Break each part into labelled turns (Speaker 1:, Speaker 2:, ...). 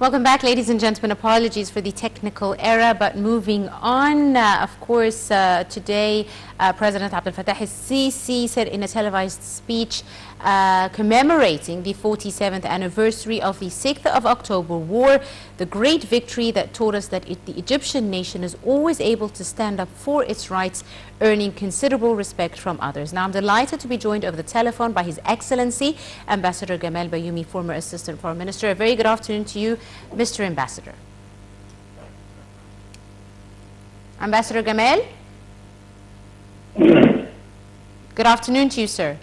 Speaker 1: Welcome back, ladies and gentlemen. Apologies for the technical error, but moving on, of course, today, President Abdel Fattah al-Sisi said in a televised speech commemorating the 47th anniversary of the 6th of October war, the great victory that taught us that the Egyptian nation is always able to stand up for its rights, earning considerable respect from others. Now, I'm delighted to be joined over the telephone by His Excellency, Ambassador Gamal Baioumy, former Assistant Foreign Minister. A very good afternoon to you, Mr. Ambassador. Ambassador Gamal? Good afternoon to you, sir.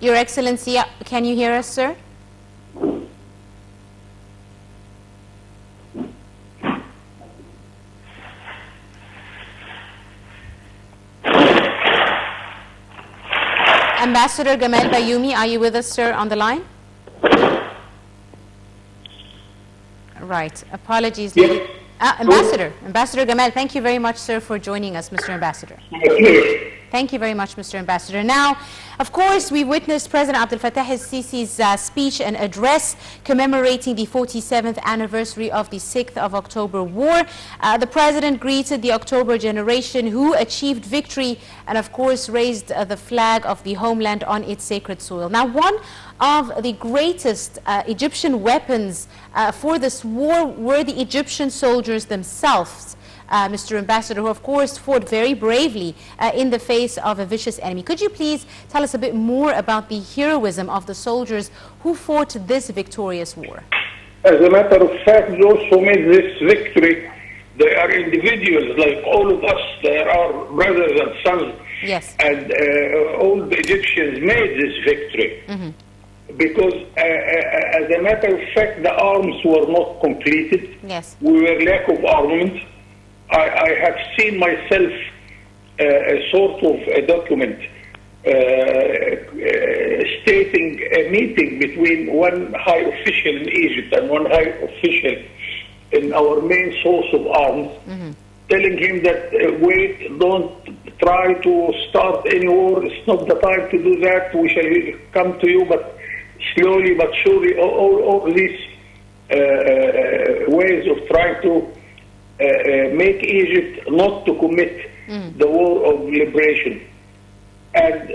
Speaker 1: Your Excellency, can you hear us, sir? Ambassador Gamal Baioumy, are you with us, sir, on the line? Right. Apologies.
Speaker 2: Yes.
Speaker 1: Ambassador Gamal, thank you very much, sir, for joining us, Mr. Ambassador. Thank you very much, Mr. Ambassador. Now, of course, we witnessed President Abdel Fattah al-Sisi's speech and address commemorating the 47th anniversary of the 6th of October war. The President greeted the October generation who achieved victory and, of course, raised the flag of the homeland on its sacred soil. Now, one of the greatest Egyptian weapons for this war were the Egyptian soldiers themselves. Mr. Ambassador, who of course fought very bravely in the face of a vicious enemy. Could you please tell us a bit more about the heroism of the soldiers who fought this victorious war?
Speaker 2: As a matter of fact, those who made this victory, they are individuals like all of us. They are brothers and sons.
Speaker 1: Yes.
Speaker 2: And all the Egyptians made this victory. Because as a matter of fact, the arms were not completed.
Speaker 1: Yes.
Speaker 2: We were lack of armament. I have seen myself a sort of a document stating a meeting between one high official in Egypt and one high official in our main source of arms, telling him that wait, don't try to start any war. It's not the time to do that. We shall come to you, but slowly but surely. All these ways of trying to make Egypt not to commit the war of liberation. And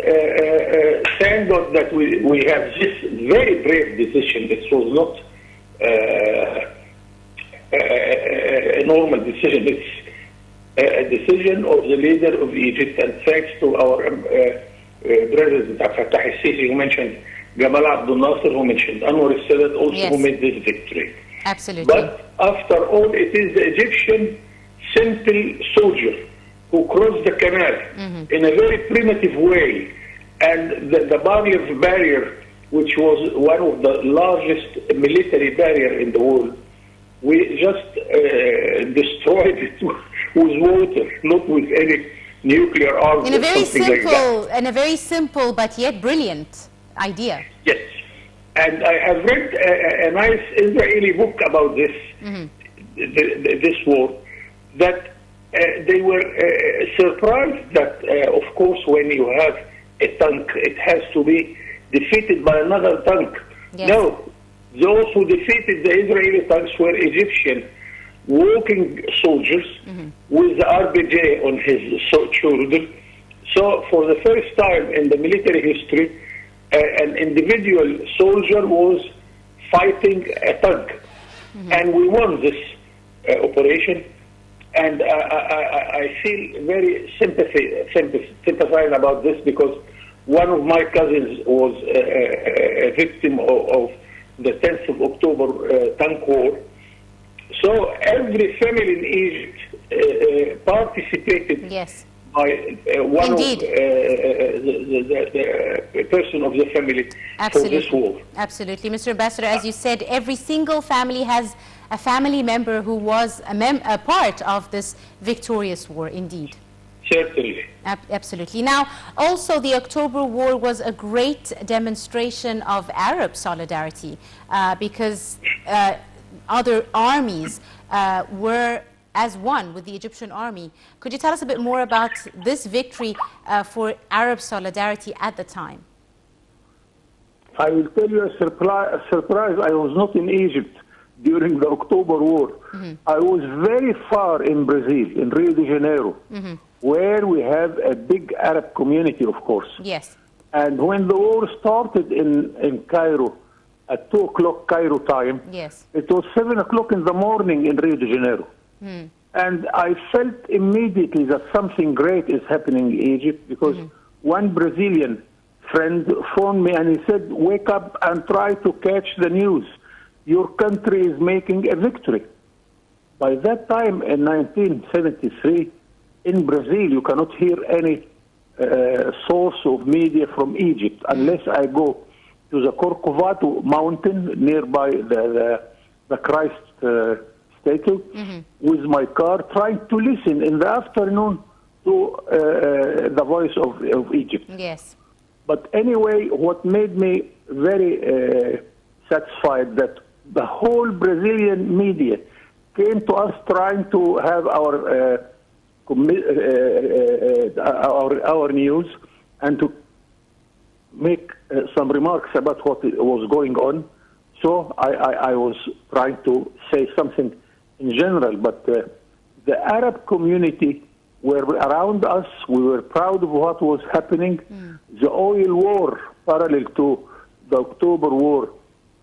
Speaker 2: thank God that we have this very brave decision. This was not a normal decision. It's a decision of the leader of Egypt, and thanks to our President Abdel Fattah al-Sisi, who mentioned Gamal Abdel Nasser, who mentioned Anwar al-Sadat, also
Speaker 1: Yes.
Speaker 2: who made this victory.
Speaker 1: Absolutely.
Speaker 2: But after all, it is the Egyptian simple soldier who crossed the canal in a very primitive way. And the barrier, which was one of the largest military barrier in the world, we just destroyed it with water, not with any nuclear arms
Speaker 1: In a
Speaker 2: or
Speaker 1: very
Speaker 2: something like that.
Speaker 1: very simple but yet brilliant idea.
Speaker 2: Yes. And I have read a nice Israeli book about this, this war, that they were surprised that, of course, when you have a tank, it has to be defeated by another tank.
Speaker 1: Yes.
Speaker 2: No, those who defeated the Israeli tanks were Egyptian walking soldiers with the RPG on his shoulder. So for the first time in the military history, an individual soldier was fighting a tank. And we won this operation. And I feel very sympathizing about this, because one of my cousins was a victim of the 10th of October tank war. So every family in Egypt participated.
Speaker 1: Yes.
Speaker 2: By one
Speaker 1: Indeed.
Speaker 2: of the person of the family
Speaker 1: Absolutely.
Speaker 2: for this war.
Speaker 1: Absolutely. Mr. Ambassador, as you said, every single family has a family member who was a part of this victorious war, indeed.
Speaker 2: Certainly.
Speaker 1: Absolutely. Now, also the October War was a great demonstration of Arab solidarity because other armies were as one with the Egyptian army. Could you tell us a bit more about this victory for Arab solidarity at the time?
Speaker 2: I will tell you a surprise. I was not in Egypt during the October War. I was very far in Brazil, in Rio de Janeiro, where we have a big Arab community, of course.
Speaker 1: Yes.
Speaker 2: And when the war started in Cairo, at 2 o'clock Cairo time,
Speaker 1: Yes.
Speaker 2: it was 7 o'clock in the morning in Rio de Janeiro. And I felt immediately that something great is happening in Egypt, because one Brazilian friend phoned me and he said, wake up and try to catch the news. Your country is making a victory. By that time, in 1973, in Brazil, you cannot hear any source of media from Egypt unless I go to the Corcovado mountain nearby the Christ statue with my car, trying to listen in the afternoon to the voice of Egypt.
Speaker 1: Yes.
Speaker 2: But anyway, what made me very satisfied that the whole Brazilian media came to us trying to have our news and to make some remarks about what was going on. So I was trying to say something in general, but the Arab community were around us. We were proud of what was happening. The oil war, parallel to the October War,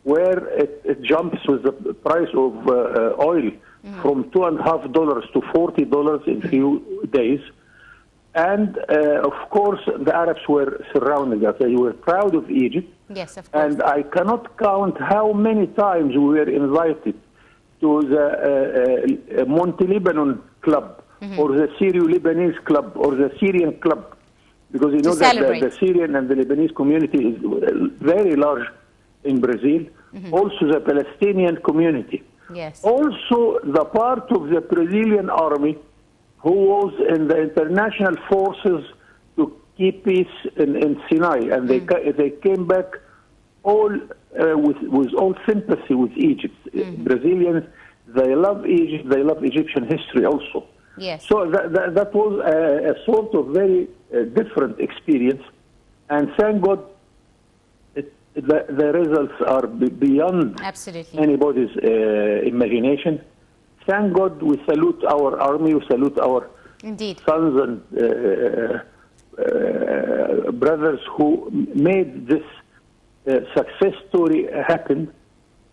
Speaker 2: where it jumps with the price of oil from $2.50 to $40 in a few days. And, of course, the Arabs were surrounding us. They were proud of Egypt.
Speaker 1: Yes, of course.
Speaker 2: And I cannot count how many times we were invited to the Monte Lebanon Club, or the Syro-Lebanese Club, or the Syrian Club. Because you know that the Syrian and the Lebanese community is very large in Brazil. Also the Palestinian community.
Speaker 1: Yes.
Speaker 2: Also the part of the Brazilian army who was in the international forces to keep peace in Sinai. And they came back all with all sympathy with Egypt. Brazilians, they love Egypt, they love Egyptian history also.
Speaker 1: Yes.
Speaker 2: So that was a sort of very different experience. And thank God the results are beyond anybody's imagination. Thank God we salute our army, we salute our sons and brothers who made this success story happen.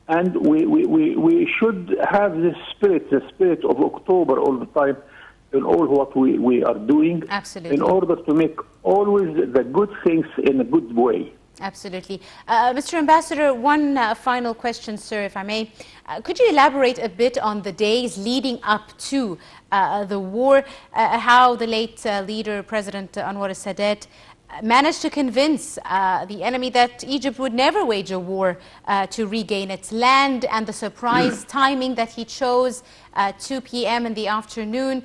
Speaker 2: And we should have this spirit, the spirit of October all the time in all what we are doing.
Speaker 1: Absolutely.
Speaker 2: In order to make always the good things in a good way.
Speaker 1: Absolutely. Mr. Ambassador, one final question, sir, if I may. Could you elaborate a bit on the days leading up to the war, how the late leader, President Anwar Sadat, managed to convince the enemy that Egypt would never wage a war to regain its land, and the surprise timing that he chose, 2 p.m. in the afternoon,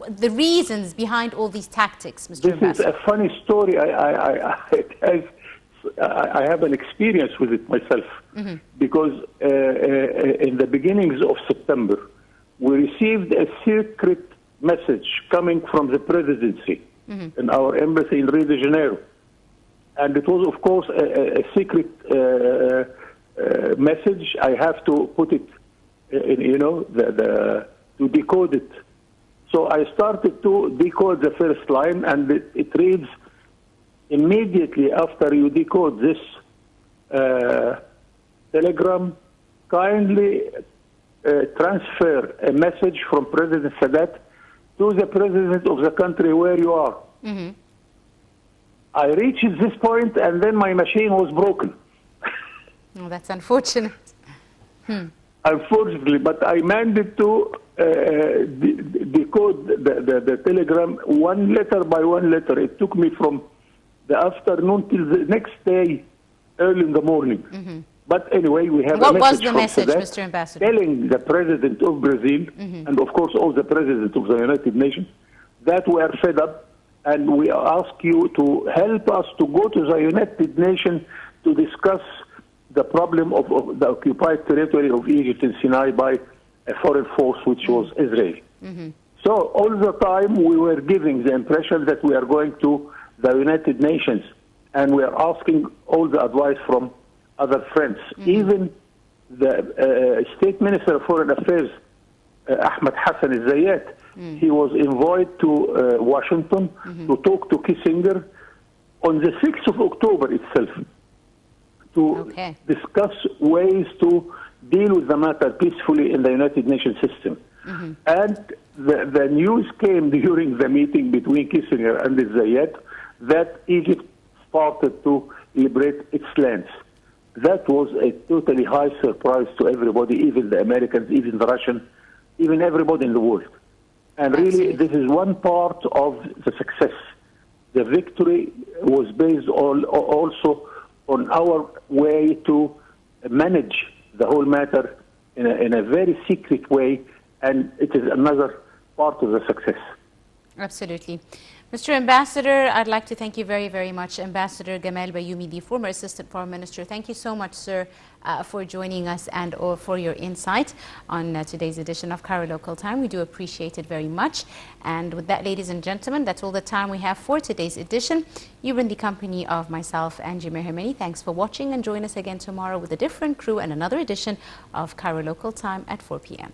Speaker 1: the reasons behind all these tactics, Mr. Ambassador?
Speaker 2: This is a funny story. I have an experience with it myself, because in the beginnings of September, we received a secret message coming from the presidency in our embassy in Rio de Janeiro. And it was, of course, a secret message. I have to put it, to decode it. So I started to decode the first line, and it reads, immediately after you decode this telegram, kindly transfer a message from President Sadat to the president of the country where you are. I reached this point, and then my machine was broken.
Speaker 1: Oh, that's unfortunate.
Speaker 2: Unfortunately, but I managed to decode the telegram one letter by one letter. It took me from the afternoon till the next day, early in the morning. But anyway, we have
Speaker 1: what
Speaker 2: a message
Speaker 1: was the message, Mr. Ambassador?
Speaker 2: Telling the president of Brazil, and of course all the presidents of the United Nations, that we are fed up, and we ask you to help us to go to the United Nations to discuss the problem of the occupied territory of Egypt and Sinai by a foreign force, which was Israel. So all the time we were giving the impression that we are going to the United Nations, and we are asking all the advice from other friends. Even the State Minister of Foreign Affairs, Ahmed Hassan al-Zayat, he was invited to Washington to talk to Kissinger on the 6th of October itself to discuss ways to deal with the matter peacefully in the United Nations system. And the news came during the meeting between Kissinger and Zayat that Egypt started to liberate its lands. That was a totally high surprise to everybody, even the Americans, even the Russians, even everybody in the world. And really, this is one part of the success. The victory was based also on our way to manage the whole matter in a very secret way, and it is another part of the success.
Speaker 1: Absolutely. Mr. Ambassador, I'd like to thank you very, very much. Ambassador Gamal Baioumy, the former Assistant Foreign Minister. Thank you so much, sir, for joining us and for your insight on today's edition of Cairo Local Time. We do appreciate it very much. And with that, ladies and gentlemen, that's all the time we have for today's edition. You've been the company of myself, Angie Mehermani. Thanks for watching, and join us again tomorrow with a different crew and another edition of Cairo Local Time at 4 p.m.